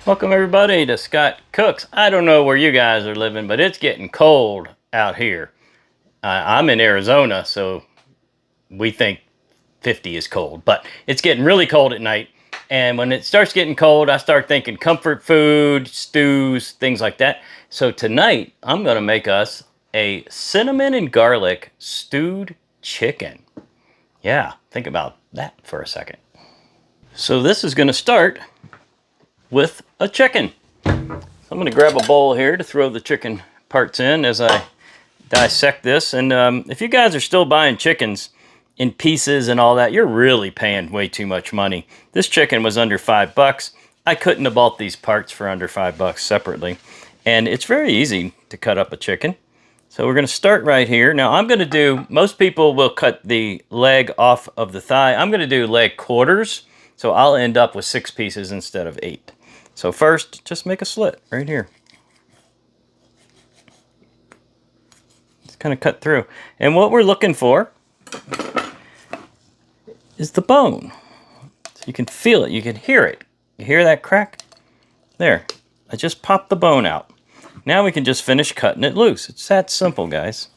Welcome everybody to Scott Cooks. I don't know where you guys are living, but it's getting cold out here. I'm in Arizona, so we think 50 is cold, but it's getting really cold at night. And when it starts getting cold, I start thinking comfort food, stews, things like that. So tonight, I'm going to make us a cinnamon and garlic stewed chicken. Yeah, think about that for a second. So this is going to start with a chicken. I'm going to grab a bowl here to throw the chicken parts in as I dissect this. And if you guys are still buying chickens in pieces and all that, you're really paying way too much money. This chicken was under $5. I couldn't have bought these parts for under $5 separately. And it's very easy to cut up a chicken. So we're going to start right here. Now I'm going to do, most people will cut the leg off of the thigh. I'm going to do leg quarters. So I'll end up with 6 pieces instead of 8. So first, just make a slit right here. Just kind of cut through. And what we're looking for is the bone. So you can feel it, you can hear it. You hear that crack? There, I just popped the bone out. Now we can just finish cutting it loose. It's that simple, guys.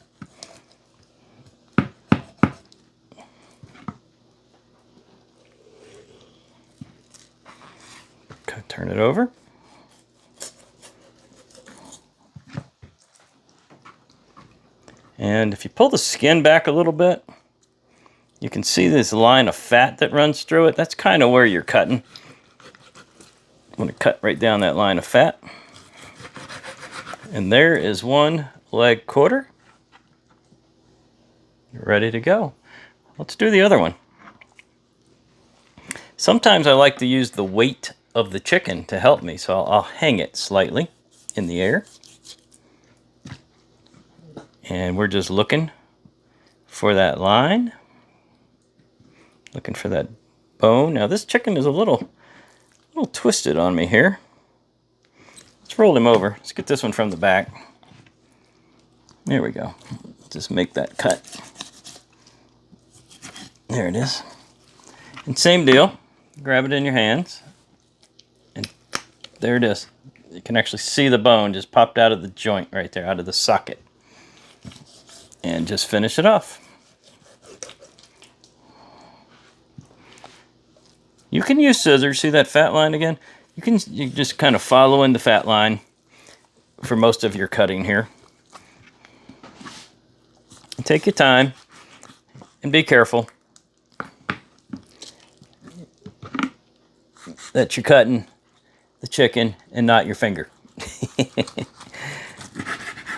Turn it over. And if you pull the skin back a little bit, you can see this line of fat that runs through it. That's kind of where you're cutting. I'm going to cut right down that line of fat. And there is one leg quarter. You're ready to go. Let's do the other one. Sometimes I like to use the weight of the chicken to help me, so I'll hang it slightly in the air. And we're just looking for that line. Looking for that bone. Now this chicken is a little twisted on me here. Let's roll him over. Let's get this one from the back. There we go. Just make that cut. There it is. And same deal. Grab it in your hands. And there it is. You can actually see the bone just popped out of the joint right there, out of the socket. And just finish it off. You can use scissors. See that fat line again? You just kind of follow in the fat line for most of your cutting here. And take your time and be careful that you're cutting the chicken and not your finger.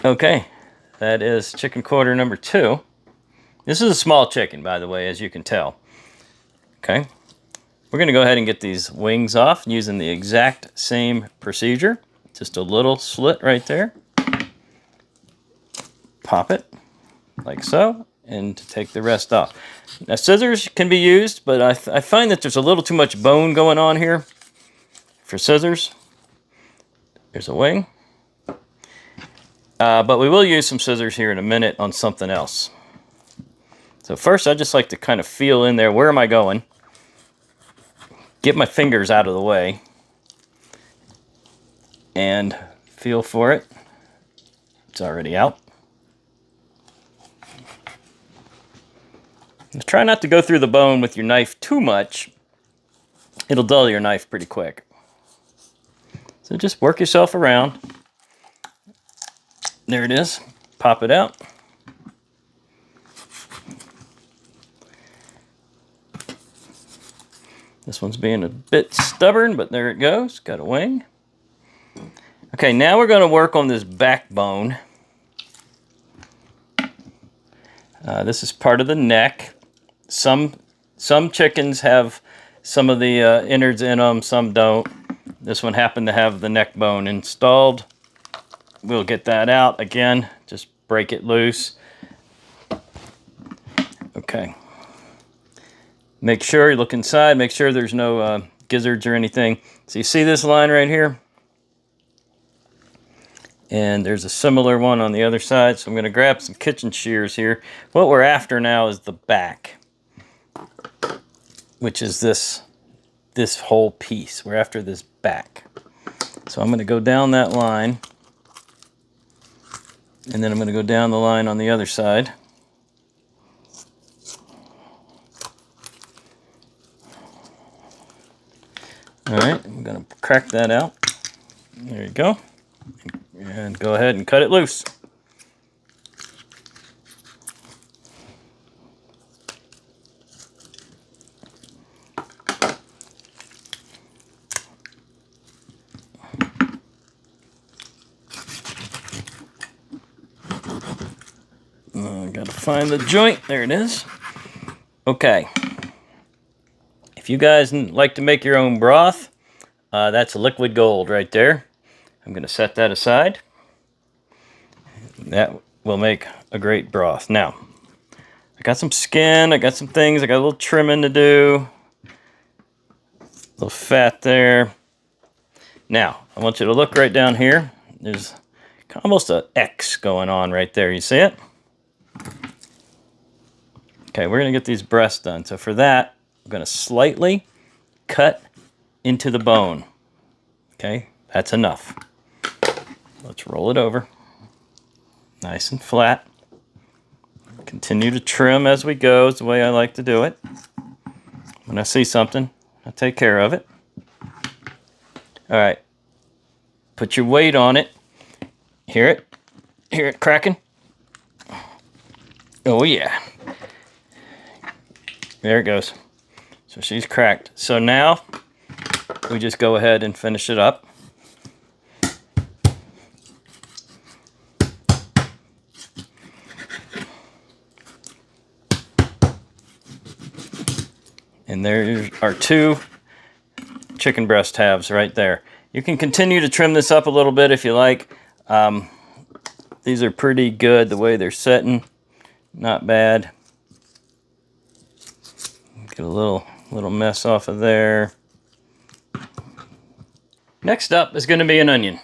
Okay. That is chicken quarter number 2. This is a small chicken, by the way, as you can tell. Okay. We're going to go ahead and get these wings off using the exact same procedure. Just a little slit right there. Pop it like so, and take the rest off. Now scissors can be used, but I find that there's a little too much bone going on here for scissors. There's a wing. But we will use some scissors here in a minute on something else. So first, I just like to kind of feel in there. Where am I going? Get my fingers out of the way. And feel for it. It's already out. Just try not to go through the bone with your knife too much. It'll dull your knife pretty quick. So just work yourself around. There it is. Pop it out. This one's being a bit stubborn, but there it goes. Got a wing. Okay, now we're going to work on this backbone. This is part of the neck. Some chickens have some of the innards in them, some don't. This one happened to have the neck bone installed. We'll get that out again. Just break it loose. Okay. Make sure you look inside. Make sure there's no gizzards or anything. So you see this line right here? And there's a similar one on the other side. So I'm going to grab some kitchen shears here. What we're after now is the back, which is this whole piece. We're after this back. So I'm going to go down that line, and then I'm going to go down the line on the other side. All right, I'm going to crack that out. There you go. And go ahead and cut it loose. Gotta find the joint. There it is. Okay. If you guys like to make your own broth, that's liquid gold right there. I'm going to set that aside. That will make a great broth. Now, I got some skin, I got some things, I got a little trimming to do. A little fat there. Now, I want you to look right down here. There's almost an X going on right there. You see it? Okay, we're going to get these breasts done. So for that, I'm going to slightly cut into the bone. Okay, that's enough. Let's roll it over. Nice and flat. Continue to trim as we go is the way I like to do it. When I see something, I take care of it. All right. Put your weight on it. Hear it? Hear it cracking? Oh yeah. There it goes. So she's cracked. So now we just go ahead and finish it up. And there are 2 chicken breast halves right there. You can continue to trim this up a little bit if you like. These are pretty good the way they're setting. Not bad. Get a little mess off of there. Next up is going to be an onion.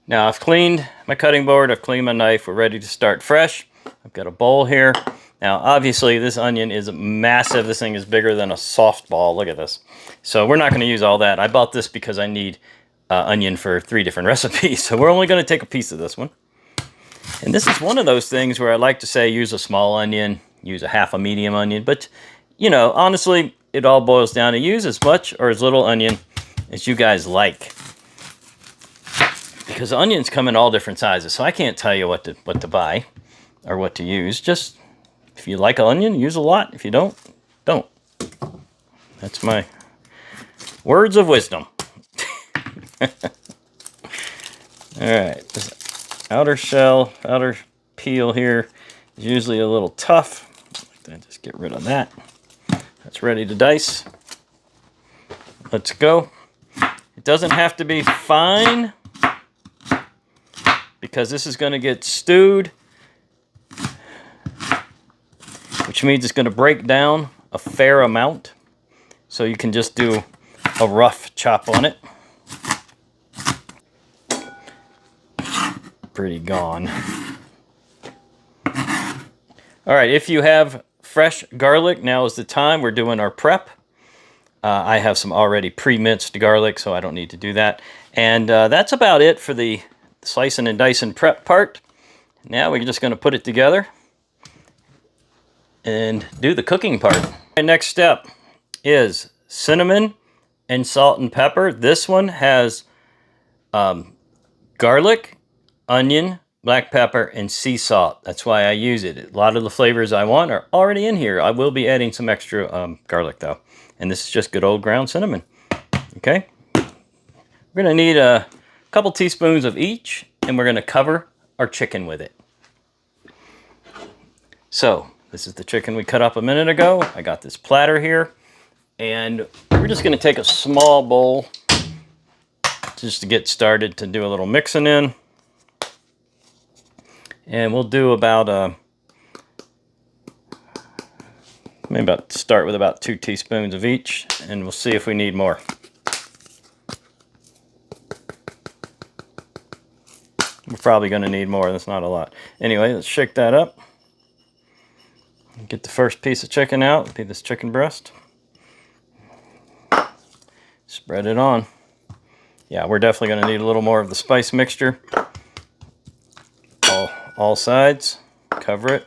Now I've cleaned my cutting board, I've cleaned my knife, we're ready to start fresh. I've got a bowl here. Now obviously this onion is massive. This thing is bigger than a softball. Look at this. So we're not going to use all that. I bought this because I need onion for 3 different recipes. So we're only going to take a piece of this one. And this is one of those things where I like to say use a small onion, use a half a medium onion. But, you know, honestly, it all boils down to use as much or as little onion as you guys like. Because onions come in all different sizes. So I can't tell you what to buy or what to use. Just, if you like onion, use a lot. If you don't, don't. That's my words of wisdom. All right, this outer shell, outer peel here is usually a little tough. Just get rid of that. That's ready to dice. Let's go. It doesn't have to be fine because this is going to get stewed, which means it's going to break down a fair amount. So you can just do a rough chop on it. Pretty gone. All right, if you have fresh garlic, now is the time. We're doing our prep. I have some already pre-minced garlic, so I don't need to do that. And that's about it for the slicing and dicing prep part. Now we're just going to put it together and do the cooking part. My next step is cinnamon and salt and pepper. This one has garlic, onion, black pepper, and sea salt. That's why I use it. A lot of the flavors I want are already in here. I will be adding some extra garlic though. And this is just good old ground cinnamon. Okay? We're going to need a couple teaspoons of each, and we're going to cover our chicken with it. So, this is the chicken we cut up a minute ago. I got this platter here, and we're just going to take a small bowl just to get started to do a little mixing in. And we'll do about start with about 2 teaspoons of each, and we'll see if we need more. We're probably going to need more. That's not a lot. Anyway, let's shake that up. Get the first piece of chicken out. Be this chicken breast. Spread it on. Yeah, we're definitely going to need a little more of the spice mixture. All sides. Cover it.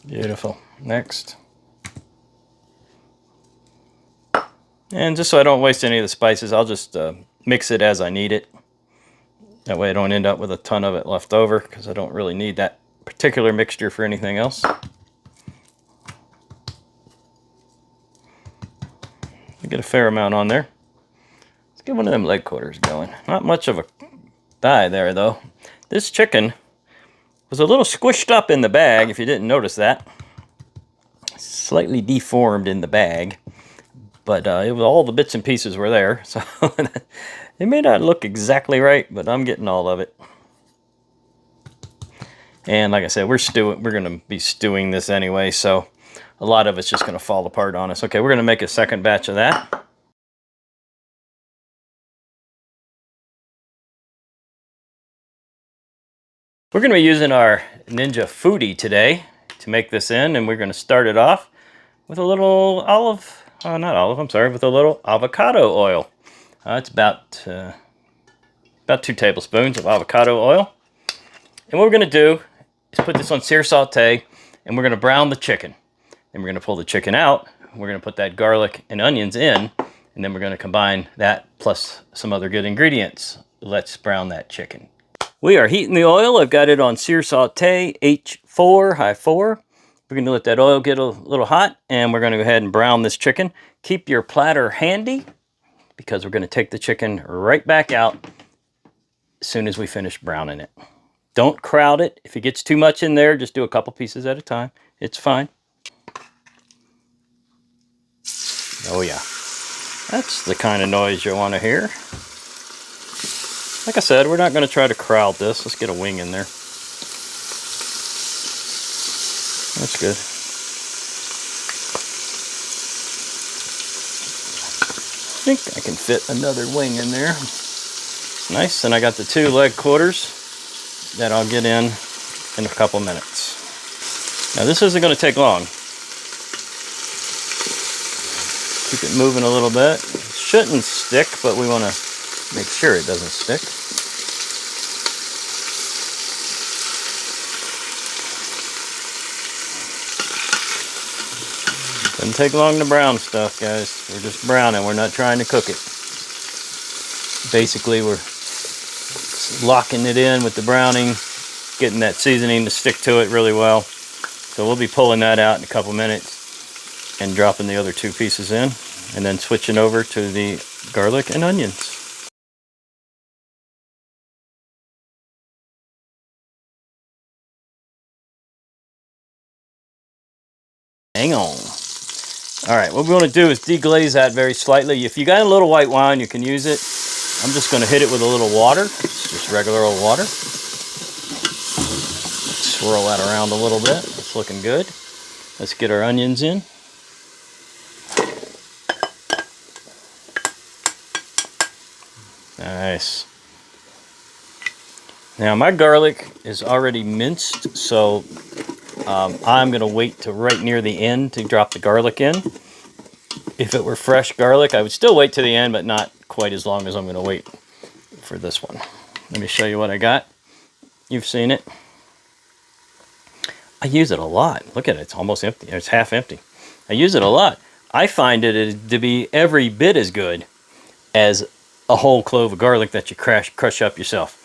Beautiful. Next. And just so I don't waste any of the spices, I'll just mix it as I need it. That way I don't end up with a ton of it left over, because I don't really need that particular mixture for anything else. I get a fair amount on there. Let's get one of them leg quarters going. Not much of a thigh there, though. This chicken was a little squished up in the bag, if you didn't notice that. Slightly deformed in the bag. But it was, all the bits and pieces were there, so it may not look exactly right, but I'm getting all of it. And like I said, we're going to be stewing this anyway, so a lot of it's just going to fall apart on us. Okay, we're going to make a second batch of that. We're going to be using our Ninja Foodie today to make this in, and we're going to start it off with a little with a little avocado oil. It's about 2 tablespoons of avocado oil. And what we're going to do is put this on sear saute, and we're going to brown the chicken. Then we're going to pull the chicken out. We're going to put that garlic and onions in, and then we're going to combine that plus some other good ingredients. Let's brown that chicken. We are heating the oil. I've got it on sear saute H4, high 4. We're going to let that oil get a little hot, and we're going to go ahead and brown this chicken. Keep your platter handy, because we're going to take the chicken right back out as soon as we finish browning it. Don't crowd it. If it gets too much in there, just do a couple pieces at a time. It's fine. Oh yeah. That's the kind of noise you want to hear. Like I said, we're not going to try to crowd this. Let's get a wing in there. That's good. I think I can fit another wing in there. Nice. And I got the 2 leg quarters that I'll get in a couple minutes. Now this isn't going to take long. Keep it moving a little bit. It shouldn't stick, but we want to make sure it doesn't stick. Doesn't take long to brown stuff, guys. We're just browning. We're not trying to cook it. Basically, we're locking it in with the browning, getting that seasoning to stick to it really well. So we'll be pulling that out in a couple minutes and dropping the other 2 pieces in, and then switching over to the garlic and onions. Hang on. All right, what we want to do is deglaze that very slightly. If you got a little white wine, you can use it. I'm just going to hit it with a little water. It's just regular old water. Swirl that around a little bit. It's looking good. Let's get our onions in. Nice. Now my garlic is already minced, so I'm going to wait to right near the end to drop the garlic in. If it were fresh garlic, I would still wait to the end, but not quite as long as I'm going to wait for this one. Let me show you what I got. You've seen it. I use it a lot. Look at it. It's almost empty. It's half empty. I use it a lot. I find it to be every bit as good as a whole clove of garlic that you crush up yourself.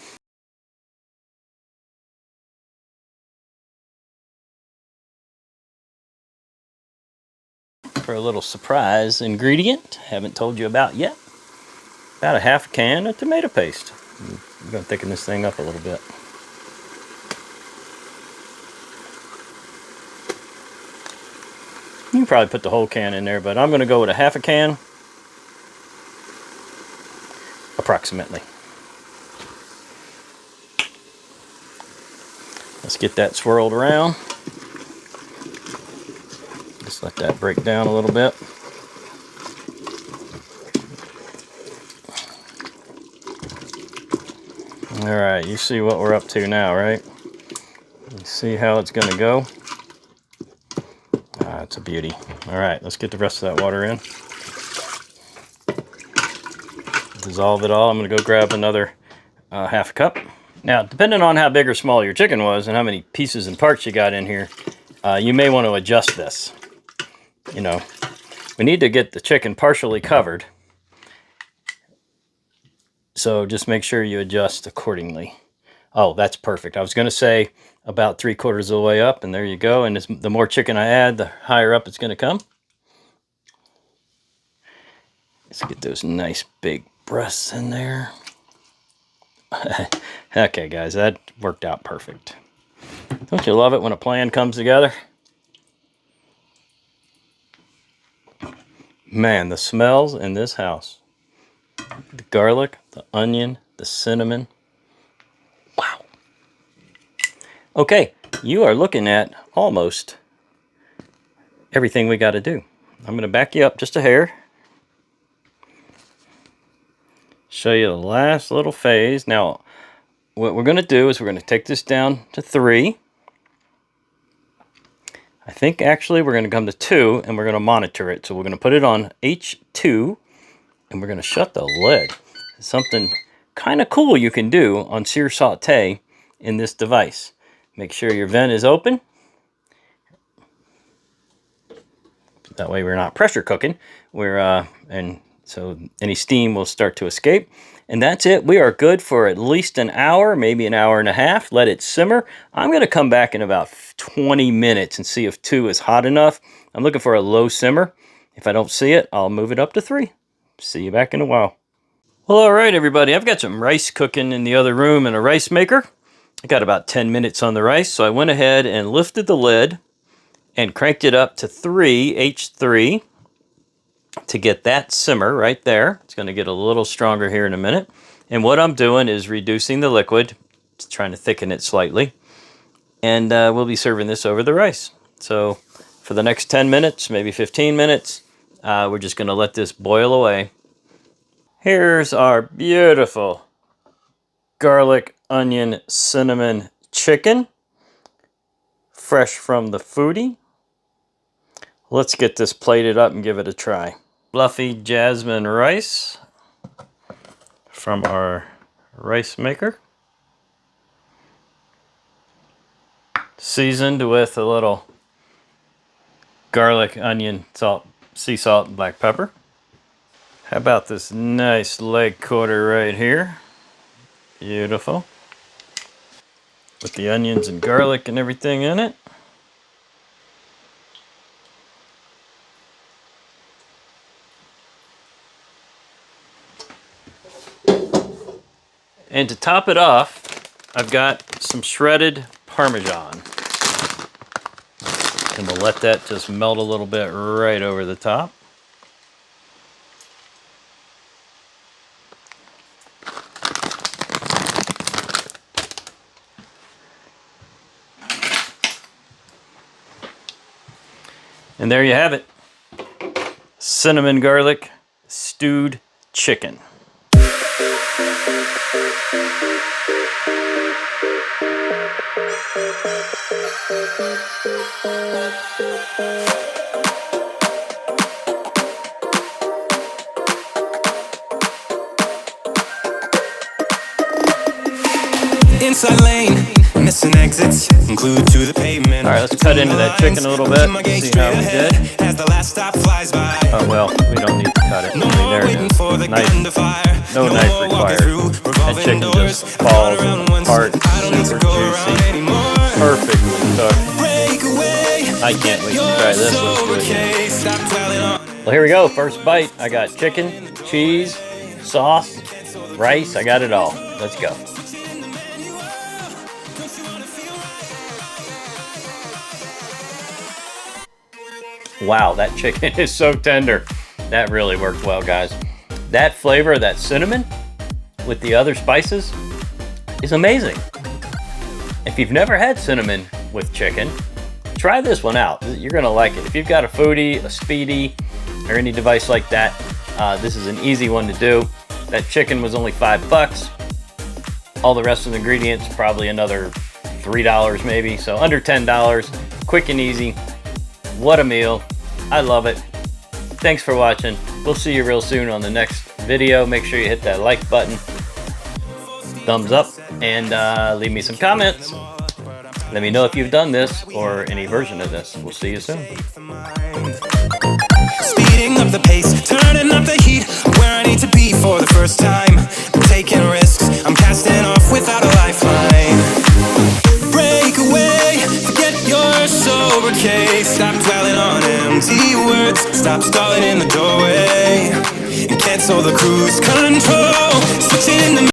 For a little surprise ingredient, haven't told you about yet, about a half can of tomato paste. I'm going to thicken this thing up a little bit. You can probably put the whole can in there, but I'm going to go with a half a can, approximately. Let's get that swirled around. Just let that break down a little bit. All right, you see what we're up to now, right? You see how it's going to go? That's a beauty. All right, let's get the rest of that water in. Dissolve it all. I'm gonna go grab another half a cup. Now, depending on how big or small your chicken was and how many pieces and parts you got in here, you may want to adjust this. You know, we need to get the chicken partially covered. So just make sure you adjust accordingly. Oh, that's perfect. I was going to say about 3/4 of the way up, and there you go. And the more chicken I add, the higher up it's going to come. Let's get those nice big breasts in there. Okay, guys, that worked out perfect. Don't you love it when a plan comes together? Man, the smells in this house. The garlic, the onion, the cinnamon. Wow. Okay, you are looking at almost everything we got to do. I'm going to back you up just a hair. Show you the last little phase. Now, what we're going to do is we're going to take this down to 3. I think actually we're going to come to 2 and we're going to monitor it. So we're going to put it on H2 and we're going to shut the lid. Something kind of cool you can do on sear saute in this device. Make sure your vent is open. That way we're not pressure cooking. And so any steam will start to escape. And that's it. We are good for at least an hour, maybe an hour and a half. Let it simmer. I'm going to come back in about 20 minutes and see if 2 is hot enough. I'm looking for a low simmer. If I don't see it, I'll move it up to 3. See you back in a while. Well, all right, everybody. I've got some rice cooking in the other room in a rice maker. I got about 10 minutes on the rice, so I went ahead and lifted the lid and cranked it up to 3, H3, to get that simmer right there. It's going to get a little stronger here in a minute. And what I'm doing is reducing the liquid, just trying to thicken it slightly. And we'll be serving this over the rice. So for the next 10 minutes, maybe 15 minutes, we're just going to let this boil away. Here's our beautiful garlic, onion, cinnamon chicken, fresh from the foodie. Let's get this plated up and give it a try. Fluffy jasmine rice from our rice maker. Seasoned with a little garlic, onion, salt, sea salt, and black pepper. How about this nice leg quarter right here? Beautiful. With the onions and garlic and everything in it. And to top it off, I've got some shredded Parmesan. And we'll let that just melt a little bit right over the top. And there you have it. Cinnamon garlic stewed chicken. Inside lane, missing exits, glued to the pavement. All right, let's cut into that chicken a little bit. See how we did. As the last stop flies by. Oh well, we don't need to cut it. I mean, there it is. Knife. No knife required. That chicken just falls apart, super juicy, perfectly cooked. I can't wait to try this. Let's do it. Well, here we go. First bite. I got chicken, cheese, sauce, rice. I got it all. Let's go. Wow, that chicken is so tender. That really worked well, guys. That flavor of that cinnamon with the other spices is amazing. If you've never had cinnamon with chicken, try this one out. You're gonna like it. If you've got a foodie, a speedy, or any device like that, this is an easy one to do. That chicken was only $5. All the rest of the ingredients, probably another $3 maybe, so under $10. Quick and easy. what a meal. I love it. Thanks for watching. We'll see you real soon on the next video. Make sure you hit that like button, thumbs up, and leave me some comments. Let me know if you've done this or any version of this. We'll see you soon. Speeding up the pace, turning up the heat, where I need to be for the first time. I'm taking risks, I'm casting off without a lifeline. Break away, forget your sober case. Stop dwelling on empty words, stop stalling in the doorway, and cancel the cruise control. Switching in the